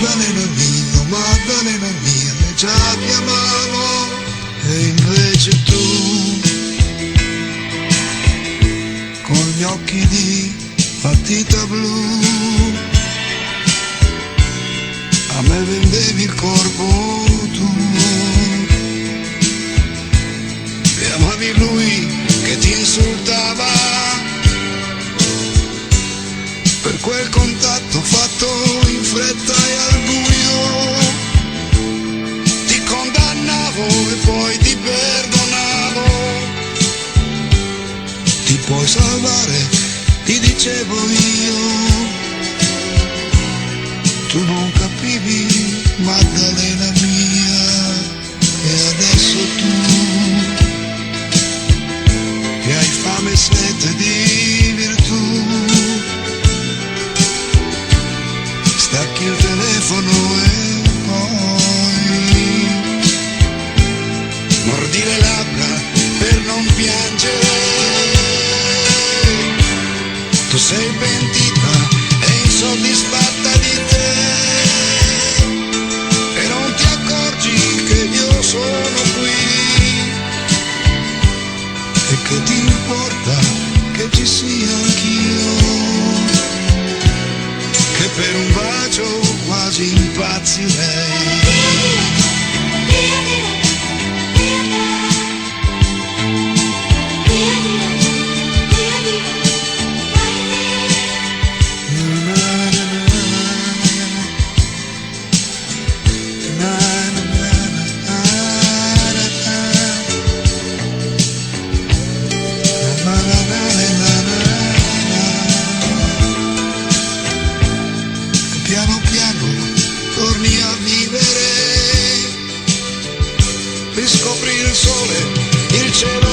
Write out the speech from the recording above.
Maddalena mia, le già chiamavo, e invece tu, con gli occhi di matita blu, a me vendevi il corpo tuo, e amavi lui che ti insultava, per quel contatto fatto in fretta e al buio, ti condannavo e poi ti perdonavo, ti puoi salvare, ti dicevo io, tu non capivi, Maddalena mia, e adesso tu, che hai fame e sete di virtù, stacchi il telefono e poi mordi le labbra per non piangere, tu sei pentita e insoddisfatta di te e non ti accorgi che io sono qui e che ti importa che ci sia anch'io, che per un bacio quasi impazzirei. Piano piano torni a vivere, riscopri il sole, il cielo